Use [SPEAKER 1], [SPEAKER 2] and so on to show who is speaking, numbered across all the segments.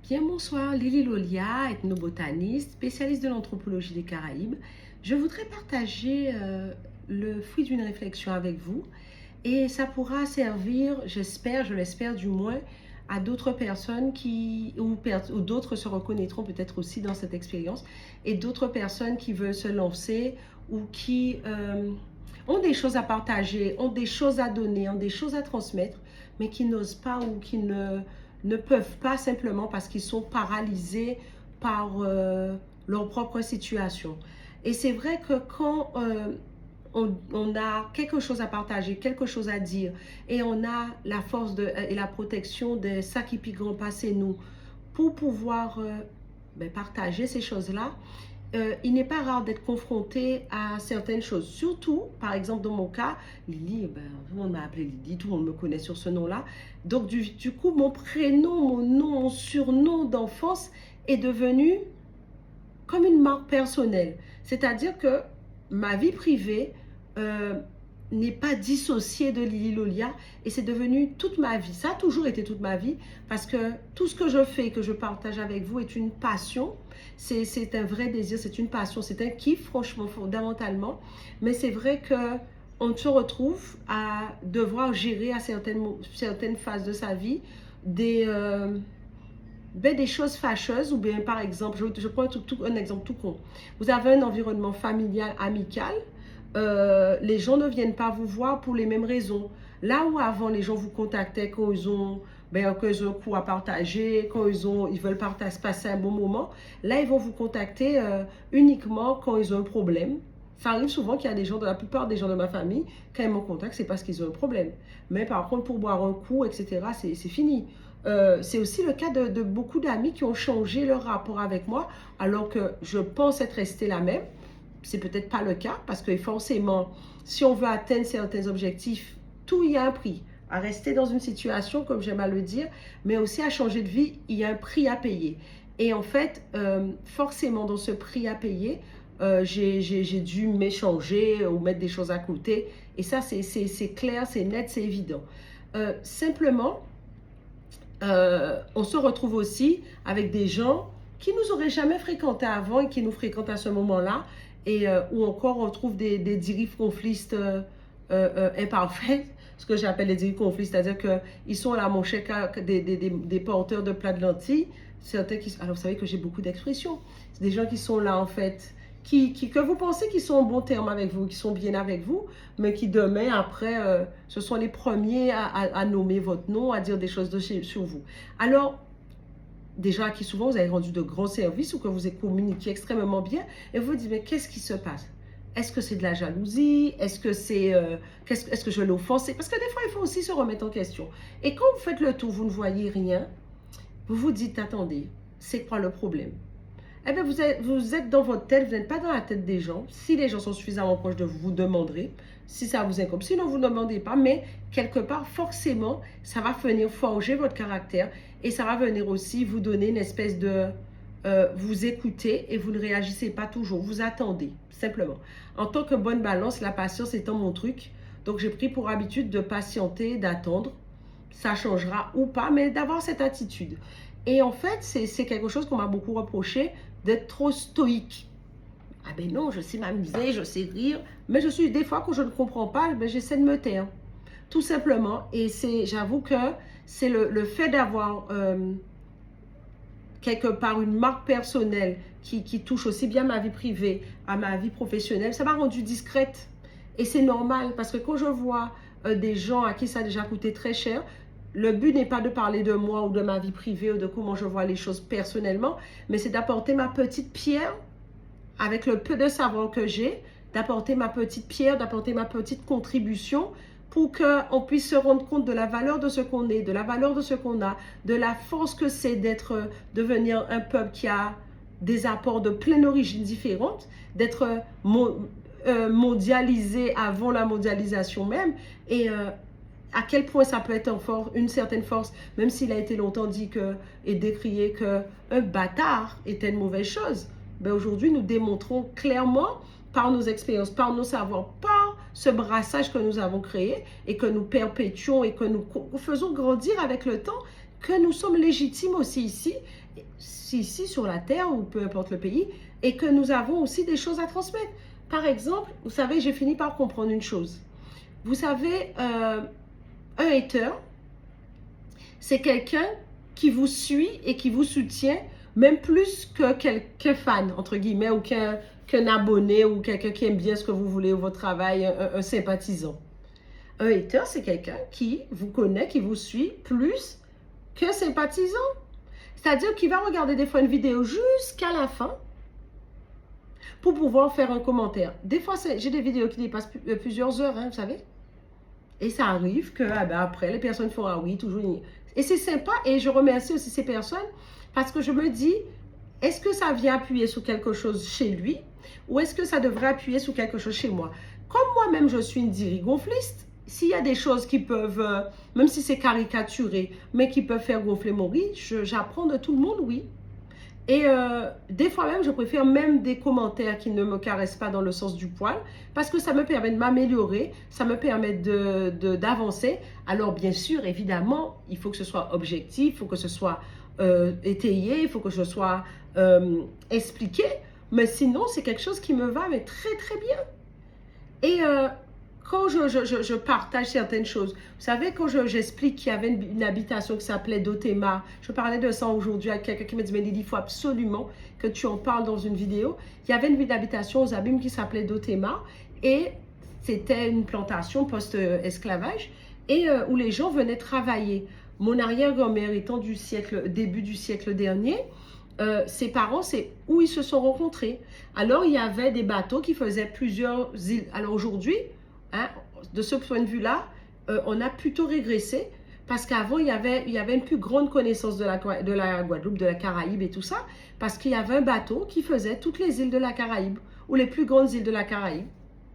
[SPEAKER 1] Bien, bonsoir, Lily Lolia, ethnobotaniste, spécialiste de l'anthropologie des Caraïbes. Je voudrais partager le fruit d'une réflexion avec vous et ça pourra servir, j'espère, je l'espère du moins, à d'autres personnes ou d'autres se reconnaîtront peut-être aussi dans cette expérience et d'autres personnes qui veulent se lancer ou qui ont des choses à partager, ont des choses à donner, ont des choses à transmettre, mais qui n'osent pas ou qui ne peuvent pas simplement parce qu'ils sont paralysés par leur propre situation. Et c'est vrai que quand on a quelque chose à partager, quelque chose à dire, et on a la force et la protection de ça qui puis grand passé nous, pour pouvoir partager ces choses-là, il n'est pas rare d'être confronté à certaines choses. Surtout, par exemple, dans mon cas, Lily, tout le monde m'a appelé Lily, tout le monde me connaît sur ce nom-là. Donc, du coup, mon prénom, mon nom, mon surnom d'enfance est devenu comme une marque personnelle. C'est-à-dire que ma vie privée n'est pas dissociée de Lily Lolia et c'est devenu toute ma vie. Ça a toujours été toute ma vie parce que tout ce que je fais, que je partage avec vous est une passion. C'est un vrai désir, c'est une passion, c'est un kiff, franchement, fondamentalement. Mais c'est vrai que on se retrouve à devoir gérer à certaines phases de sa vie des choses fâcheuses ou bien par exemple, je prends un exemple tout con. Vous avez un environnement familial, amical, les gens ne viennent pas vous voir pour les mêmes raisons. Là où avant les gens vous contactaient quand ils ont un coup à partager, quand ils veulent passer un bon moment, là ils vont vous contacter uniquement quand ils ont un problème. Ça arrive souvent qu'il y a des gens, la plupart des gens de ma famille, quand ils me contactent, c'est parce qu'ils ont un problème. Mais par contre, pour boire un coup, etc., c'est fini. C'est aussi le cas de beaucoup d'amis qui ont changé leur rapport avec moi, alors que je pense être restée la même. C'est peut-être pas le cas, parce que forcément, si on veut atteindre certains objectifs, tout y a un prix. À rester dans une situation, comme j'aime à le dire, mais aussi à changer de vie, il y a un prix à payer. Et en fait, forcément, dans ce prix à payer, j'ai dû m'échanger ou mettre des choses à côté. Et ça, c'est clair, c'est net, c'est évident. Simplement, on se retrouve aussi avec des gens qui nous auraient jamais fréquentés avant et qui nous fréquentent à ce moment-là, et ou encore on trouve des dirigeants conflistes imparfaits, ce que j'appelle les dirigeants conflistes, c'est-à-dire qu'ils sont là, mon chèque, des porteurs de plats de lentilles, certains qui... Alors vous savez que j'ai beaucoup d'expressions, c'est des gens qui sont là en fait, que vous pensez qu'ils sont en bon terme avec vous, qui sont bien avec vous, mais qui demain, après, ce sont les premiers à nommer votre nom, à dire des choses sur vous. Alors, déjà, à qui souvent vous avez rendu de grands services ou que vous avez communiqué extrêmement bien, et vous vous dites, mais qu'est-ce qui se passe? Est-ce que c'est de la jalousie? Est-ce que est-ce que je l'ai offensé? Parce que des fois, il faut aussi se remettre en question. Et quand vous faites le tour, vous ne voyez rien, vous vous dites, attendez, c'est quoi le problème? Eh bien, vous êtes dans votre tête, vous n'êtes pas dans la tête des gens. Si les gens sont suffisamment proches de vous, vous demanderez si ça vous incombe. Sinon, vous ne demandez pas, mais quelque part, forcément, ça va venir forger votre caractère et ça va venir aussi vous donner une espèce de... vous écoutez et vous ne réagissez pas toujours, vous attendez, simplement. En tant que bonne balance, la patience étant mon truc, donc j'ai pris pour habitude de patienter, d'attendre. Ça changera ou pas, mais d'avoir cette attitude. Et en fait, c'est quelque chose qu'on m'a beaucoup reproché, d'être trop stoïque. Ah ben non, je sais m'amuser, je sais rire, mais je suis des fois quand je ne comprends pas, ben j'essaie de me taire. Tout simplement. Et j'avoue que c'est le fait d'avoir quelque part une marque personnelle qui touche aussi bien ma vie privée à ma vie professionnelle, ça m'a rendue discrète. Et c'est normal parce que quand je vois des gens à qui ça a déjà coûté très cher, le but n'est pas de parler de moi ou de ma vie privée ou de comment je vois les choses personnellement, mais c'est d'apporter ma petite pierre avec le peu de savoir que j'ai, d'apporter ma petite pierre, d'apporter ma petite contribution pour qu'on puisse se rendre compte de la valeur de ce qu'on est, de la valeur de ce qu'on a, de la force que c'est devenir un peuple qui a des apports de plein origines différentes, d'être mondialisé avant la mondialisation même, et à quel point ça peut être une certaine force, même s'il a été longtemps dit et décrié qu'un bâtard était une mauvaise chose. Ben aujourd'hui, nous démontrons clairement par nos expériences, par nos savoirs, par ce brassage que nous avons créé et que nous perpétuons et que nous faisons grandir avec le temps, que nous sommes légitimes aussi ici sur la terre ou peu importe le pays, et que nous avons aussi des choses à transmettre. Par exemple, vous savez, j'ai fini par comprendre une chose. Vous savez, un hater, c'est quelqu'un qui vous suit et qui vous soutient, même plus qu'un fan, entre guillemets, ou qu'un abonné, ou quelqu'un qui aime bien ce que vous voulez, ou votre travail, un sympathisant. Un hater, c'est quelqu'un qui vous connaît, qui vous suit, plus qu'un sympathisant. C'est-à-dire qu'il va regarder des fois une vidéo jusqu'à la fin pour pouvoir faire un commentaire. Des fois, j'ai des vidéos qui dépassent plusieurs heures, hein, vous savez. Et ça arrive que après, les personnes font « Ah oui, toujours… » Et c'est sympa et je remercie aussi ces personnes parce que je me dis, est-ce que ça vient appuyer sur quelque chose chez lui ou est-ce que ça devrait appuyer sur quelque chose chez moi? Comme moi-même, je suis une dirigonfliste, s'il y a des choses qui peuvent, même si c'est caricaturé, mais qui peuvent faire gonfler mon riz, j'apprends de tout le monde, oui. Et des fois même, je préfère même des commentaires qui ne me caressent pas dans le sens du poil parce que ça me permet de m'améliorer, ça me permet d'avancer. Alors bien sûr, évidemment, il faut que ce soit objectif, il faut que ce soit étayé, il faut que ce soit expliqué. Mais sinon, c'est quelque chose qui me va mais très très bien. Et quand je partage certaines choses, vous savez, quand j'explique qu'il y avait une habitation qui s'appelait Dotema, je parlais de ça aujourd'hui avec quelqu'un qui me dit, mais Lydie, il faut absolument que tu en parles dans une vidéo. Il y avait une habitation aux Abîmes qui s'appelait Dotema et c'était une plantation post-esclavage et où les gens venaient travailler. Mon arrière-grand-mère étant début du siècle dernier, ses parents, c'est où ils se sont rencontrés. Alors, il y avait des bateaux qui faisaient plusieurs îles. Alors aujourd'hui, hein, de ce point de vue-là, on a plutôt régressé parce qu'avant, il y avait une plus grande connaissance de la Guadeloupe, de la Caraïbe et tout ça, parce qu'il y avait un bateau qui faisait toutes les îles de la Caraïbe, ou les plus grandes îles de la Caraïbe,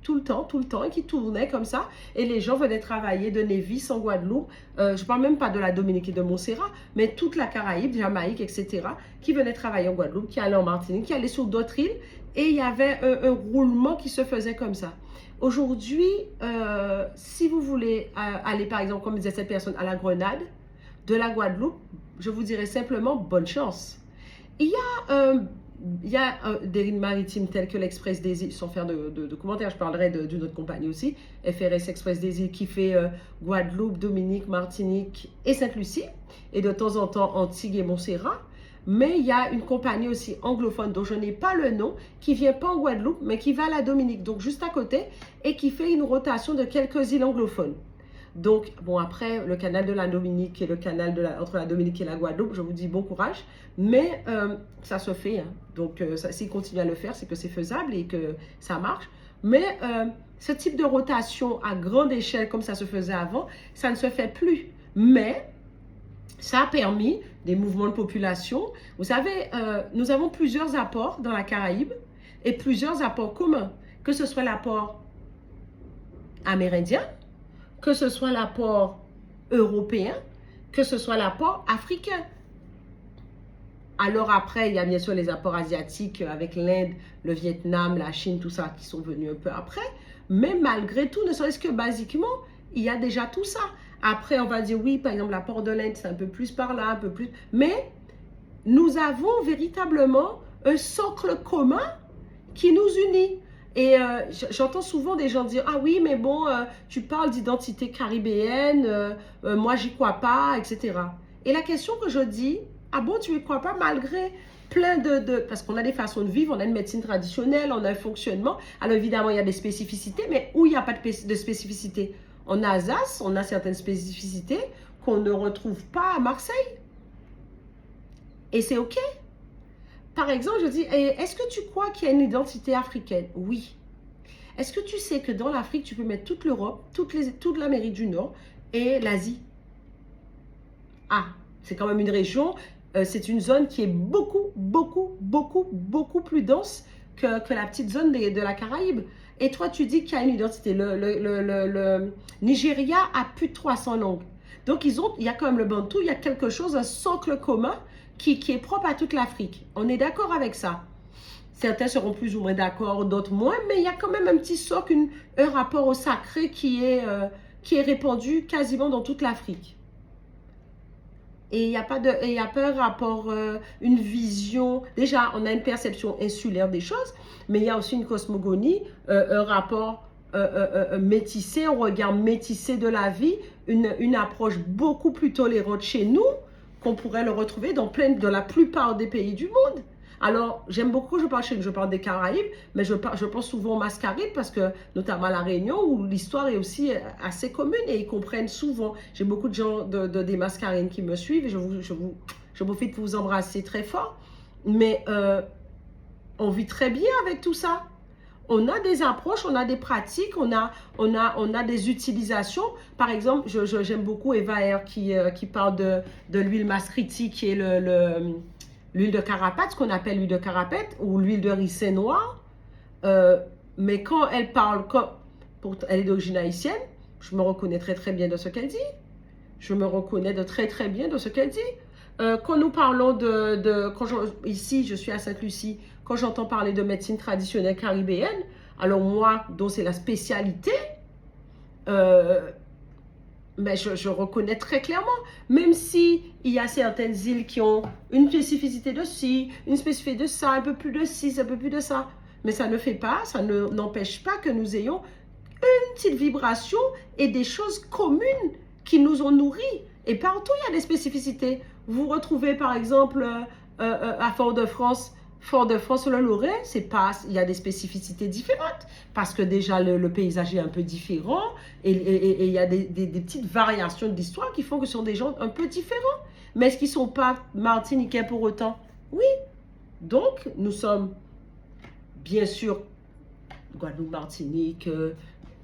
[SPEAKER 1] tout le temps, et qui tournait comme ça, et les gens venaient travailler de Nevis en Guadeloupe, je ne parle même pas de la Dominique et de Montserrat, mais toute la Caraïbe, Jamaïque, etc., qui venaient travailler en Guadeloupe, qui allaient en Martinique, qui allaient sur d'autres îles, et il y avait un roulement qui se faisait comme ça. Aujourd'hui, si vous voulez aller, par exemple, comme disait cette personne, à la Grenade, de la Guadeloupe, je vous dirais simplement bonne chance. Il y a des lignes maritimes telles que l'Express des îles, sans faire de commentaires, je parlerai d'une autre compagnie aussi, FRS Express des îles, qui fait Guadeloupe, Dominique, Martinique et Sainte-Lucie, et de temps en temps Antigua et Montserrat. Mais il y a une compagnie aussi anglophone dont je n'ai pas le nom, qui vient pas en Guadeloupe, mais qui va à la Dominique, donc juste à côté, et qui fait une rotation de quelques îles anglophones. Donc, bon, après, le canal de la Dominique et le canal entre la Dominique et la Guadeloupe, je vous dis bon courage, mais ça se fait. Hein. Donc, s'il continue à le faire, c'est que c'est faisable et que ça marche. Mais ce type de rotation à grande échelle, comme ça se faisait avant, ça ne se fait plus. Mais ça a permis des mouvements de population. Vous savez, nous avons plusieurs apports dans la Caraïbe et plusieurs apports communs, que ce soit l'apport amérindien, que ce soit l'apport européen, que ce soit l'apport africain. Alors après, il y a bien sûr les apports asiatiques avec l'Inde, le Vietnam, la Chine, tout ça qui sont venus un peu après. Mais malgré tout, ne serait-ce que basiquement, il y a déjà tout ça. Après, on va dire oui, par exemple, l'apport de l'Inde, c'est un peu plus par là, un peu plus. Mais nous avons véritablement un socle commun qui nous unit. Et j'entends souvent des gens dire « Ah oui, mais bon, tu parles d'identité caribéenne, moi j'y crois pas, etc. » Et la question que je dis « Ah bon, tu y crois pas malgré plein parce qu'on a des façons de vivre, on a une médecine traditionnelle, on a un fonctionnement. Alors évidemment, il y a des spécificités, mais où il n'y a pas de spécificité? En Alsace, on a certaines spécificités qu'on ne retrouve pas à Marseille. Et c'est OK. Par exemple, je dis, est-ce que tu crois qu'il y a une identité africaine? Oui. Est-ce que tu sais que dans l'Afrique, tu peux mettre toute l'Europe, toute l'Amérique du Nord et l'Asie? Ah, c'est quand même une région, c'est une zone qui est beaucoup plus dense que la petite zone de la Caraïbe. Et toi, tu dis qu'il y a une identité. Le Nigeria a plus de 300 langues. Donc, il y a quand même le bantou, il y a quelque chose, un socle commun qui est propre à toute l'Afrique. On est d'accord avec ça. Certains seront plus ou moins d'accord, d'autres moins, mais il y a quand même un petit socle, un rapport au sacré qui est répandu quasiment dans toute l'Afrique. Et il n'y a pas de, il y a pas un rapport, une vision. Déjà, on a une perception insulaire des choses, mais il y a aussi une cosmogonie, un rapport métissé, un regard métissé de la vie, une approche beaucoup plus tolérante chez nous qu'on pourrait le retrouver dans la plupart des pays du monde. Alors, j'aime beaucoup, je parle des Caraïbes, mais je pense souvent aux Mascarenes parce que, notamment à La Réunion, où l'histoire est aussi assez commune et ils comprennent souvent. J'ai beaucoup de gens des Mascarenes qui me suivent et je profite pour vous embrasser très fort. Mais on vit très bien avec tout ça. On a des approches, on a des pratiques, on a des utilisations. Par exemple, j'aime beaucoup Eva Air qui parle de l'huile mascriti, qui est l'huile de carapate, ce qu'on appelle l'huile de carapate, ou l'huile de ricin noir. Mais quand elle parle, elle est d'origine haïtienne, je me reconnais très très bien de ce qu'elle dit. Je me reconnais très très bien de ce qu'elle dit. Quand nous parlons ici, je suis à Sainte-Lucie, quand j'entends parler de médecine traditionnelle caribéenne, alors moi, dont c'est la spécialité, mais je reconnais très clairement, même si il y a certaines îles qui ont une spécificité de ci, une spécificité de ça, un peu plus de ci, un peu plus de ça, mais ça ne fait pas, ça n'empêche pas que nous ayons une petite vibration et des choses communes qui nous ont nourris. Et partout, il y a des spécificités. Vous retrouvez par exemple à Fort-de-France, le Lorrain, il y a des spécificités différentes parce que déjà le paysage est un peu différent et il y a des petites variations de l'histoire qui font que ce sont des gens un peu différents. Mais est-ce qu'ils ne sont pas martiniquais pour autant? Oui. Donc, nous sommes bien sûr Guadeloupe, Martinique.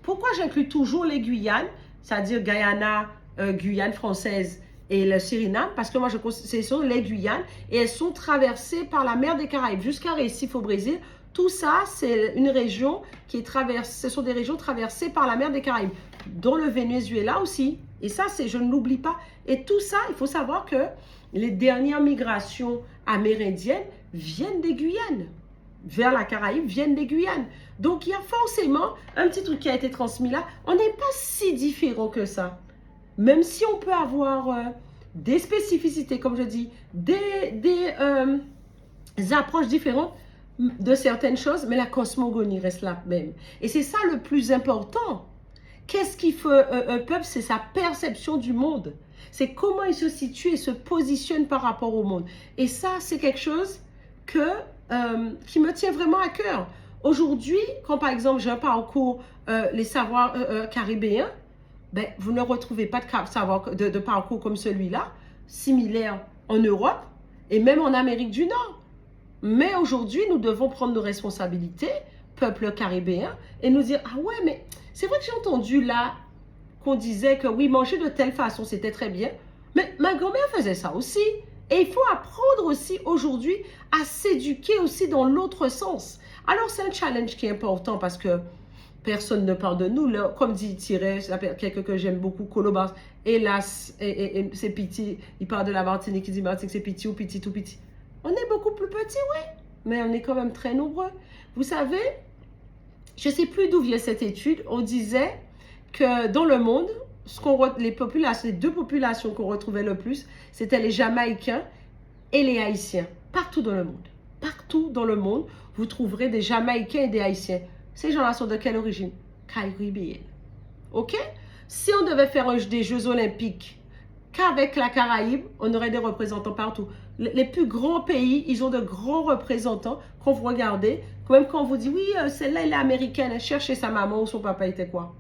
[SPEAKER 1] Pourquoi j'inclus toujours les Guyanes, c'est-à-dire Guyana, Guyane française et le Suriname, parce que moi, ce sont les Guyanes et elles sont traversées par la mer des Caraïbes jusqu'à Recife au Brésil. Tout ça, c'est une région qui est ce sont des régions traversées par la mer des Caraïbes, dont le Venezuela aussi. Et ça, je ne l'oublie pas. Et tout ça, il faut savoir que les dernières migrations amérindiennes viennent des Guyanes. Vers la Caraïbe viennent des Guyanes. Donc, il y a forcément un petit truc qui a été transmis là. On n'est pas si différents que ça. Même si on peut avoir des spécificités, comme je dis, des approches différentes de certaines choses, mais la cosmogonie reste la même. Et c'est ça le plus important. Qu'est-ce qui fait un peuple? C'est sa perception du monde. C'est comment il se situe et se positionne par rapport au monde. Et ça, c'est quelque chose qui me tient vraiment à cœur. Aujourd'hui, quand par exemple, j'ai un parcours, les savoirs caribéens, ben, vous ne retrouvez pas de parcours comme celui-là, similaire en Europe et même en Amérique du Nord. Mais aujourd'hui, nous devons prendre nos responsabilités, peuple caribéen, et nous dire, ah ouais, mais c'est vrai que j'ai entendu là qu'on disait que oui, manger de telle façon, c'était très bien, mais ma grand-mère faisait ça aussi. Et il faut apprendre aussi aujourd'hui à s'éduquer aussi dans l'autre sens. Alors, c'est un challenge qui est important parce que personne ne parle de nous. Comme dit Thierry, quelqu'un que j'aime beaucoup, Colobas, hélas, et c'est petit. Il parle de la Martinique, il dit Martinique, c'est petit ou petit ou petit. On est beaucoup plus petits, oui, mais on est quand même très nombreux. Vous savez, je ne sais plus d'où vient cette étude, on disait que dans le monde, les deux populations qu'on retrouvait le plus, c'était les Jamaïcains et les Haïtiens. Partout dans le monde. Partout dans le monde, vous trouverez des Jamaïcains et des Haïtiens. Ces gens-là sont de quelle origine? Caribéenne. OK? Si on devait faire des Jeux Olympiques qu'avec la Caraïbe, on aurait des représentants partout. Les plus grands pays, ils ont de grands représentants. Quand vous regardez, même quand on vous dit, oui, celle-là, elle est américaine, cherchez sa maman ou son papa était quoi?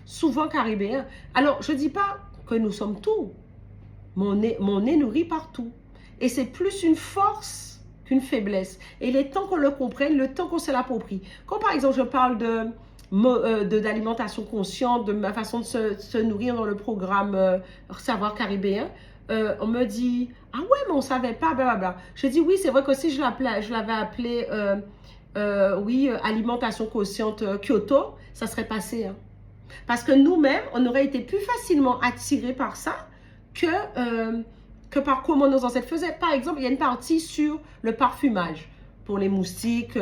[SPEAKER 1] Souvent caribéen. Alors, je ne dis pas que nous sommes tout. Mon nez nourrit partout. Et c'est plus une force qu'une faiblesse. Et il est temps qu'on le comprenne, le temps qu'on se l'approprie. Quand par exemple je parle d'alimentation consciente, de ma façon de se nourrir dans le programme Savoir caribéen, on me dit, ah ouais, mais on ne savait pas, blablabla. Je dis, oui, c'est vrai que si je l'avais appelé, alimentation consciente Kyoto, ça serait passé. Hein. Parce que nous-mêmes, on aurait été plus facilement attirés par ça que par comment nos ancêtres faisaient. Par exemple, il y a une partie sur le parfumage pour les moustiques,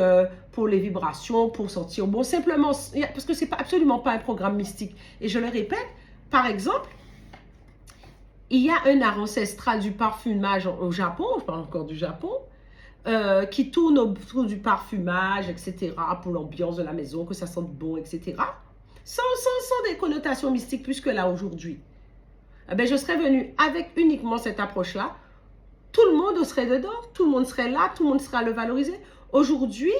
[SPEAKER 1] pour les vibrations, pour sentir bon. Simplement, parce que ce n'est absolument pas un programme mystique. Et je le répète, par exemple, il y a un art ancestral du parfumage au Japon, je parle encore du Japon, qui tourne autour du parfumage, etc., pour l'ambiance de la maison, que ça sente bon, etc., sans des connotations mystiques plus que là aujourd'hui. Eh ben, je serais venue avec uniquement cette approche-là. Tout le monde serait dedans, tout le monde serait là, tout le monde serait à le valoriser. Aujourd'hui,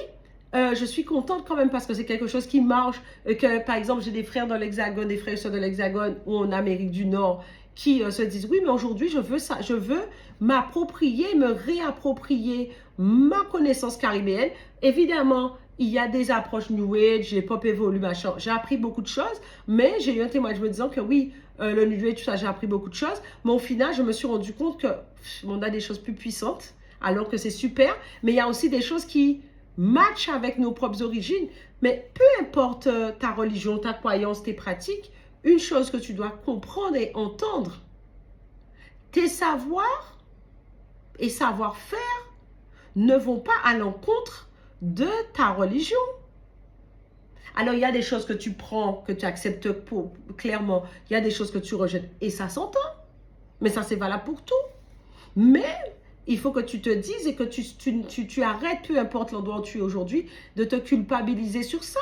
[SPEAKER 1] je suis contente quand même parce que c'est quelque chose qui marche. Que, par exemple, j'ai des frères dans l'Hexagone, des frères et sœurs de l'Hexagone ou en Amérique du Nord qui se disent, oui, mais aujourd'hui, je veux ça, je veux m'approprier, me réapproprier ma connaissance caribéenne. Évidemment, il y a des approches New Age, les pop évoluent, machin. J'ai appris beaucoup de choses, mais j'ai eu un témoignage me disant que oui, le New Age, tout ça, j'ai appris beaucoup de choses. Mais au final, je me suis rendu compte qu'on a des choses plus puissantes, alors que c'est super. Mais il y a aussi des choses qui matchent avec nos propres origines. Mais peu importe ta religion, ta croyance, tes pratiques, une chose que tu dois comprendre et entendre, tes savoirs et savoir-faire ne vont pas à l'encontre de ta religion. Alors, il y a des choses que tu prends, que tu acceptes clairement. Il y a des choses que tu rejettes et ça s'entend. Mais ça, c'est valable pour tout. Mais il faut que tu te dises et que tu arrêtes, peu importe l'endroit où tu es aujourd'hui, de te culpabiliser sur ça.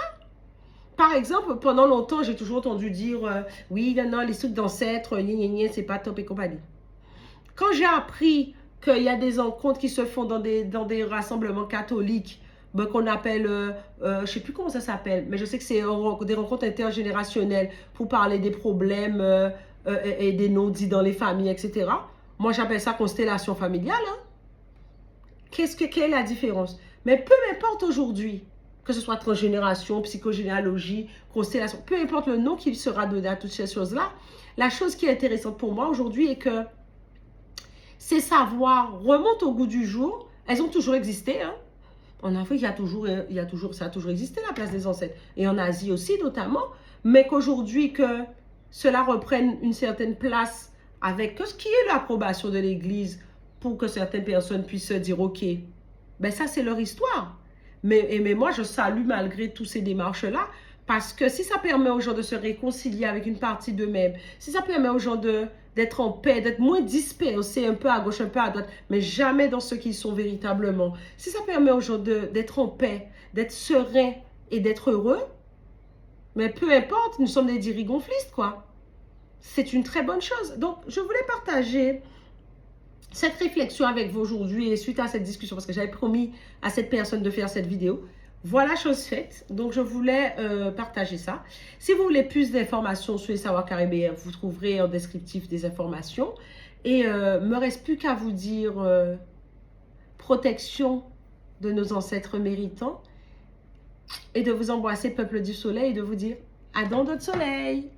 [SPEAKER 1] Par exemple, pendant longtemps, j'ai toujours entendu dire oui, non, les trucs d'ancêtres, c'est pas top et compagnie. Quand j'ai appris qu'il y a des rencontres qui se font dans des rassemblements catholiques, ben, qu'on appelle, je ne sais plus comment ça s'appelle, mais je sais que c'est des rencontres intergénérationnelles pour parler des problèmes et des non-dits dans les familles, etc. Moi, j'appelle ça constellation familiale. Hein. Quelle est la différence? Mais peu m'importe aujourd'hui, que ce soit transgénération, psychogénéalogie, constellation, peu importe le nom qui sera donné à toutes ces choses-là, la chose qui est intéressante pour moi aujourd'hui est que ces savoirs remontent au goût du jour. Elles ont toujours existé. Hein. En Afrique, ça a toujours existé, la place des ancêtres. Et en Asie aussi, notamment. Mais qu'aujourd'hui, que cela reprenne une certaine place avec ce qui est l'approbation de l'Église pour que certaines personnes puissent se dire, OK, ben ça, c'est leur histoire. Mais moi, je salue malgré toutes ces démarches-là parce que si ça permet aux gens de se réconcilier avec une partie d'eux-mêmes, si ça permet aux gens d'être en paix, d'être moins dispersés, un peu à gauche, un peu à droite, mais jamais dans ce qu'ils sont véritablement. Si ça permet aux gens d'être en paix, d'être sereins et d'être heureux, mais peu importe, nous sommes des dirigonflistes, quoi. C'est une très bonne chose. Donc, je voulais partager cette réflexion avec vous aujourd'hui et suite à cette discussion, parce que j'avais promis à cette personne de faire cette vidéo. Voilà, chose faite. Donc, je voulais partager ça. Si vous voulez plus d'informations sur les savoirs caribéens, vous trouverez en descriptif des informations. Et me reste plus qu'à vous dire protection de nos ancêtres méritants et de vous embrasser, peuple du soleil, et de vous dire à dans notre soleil.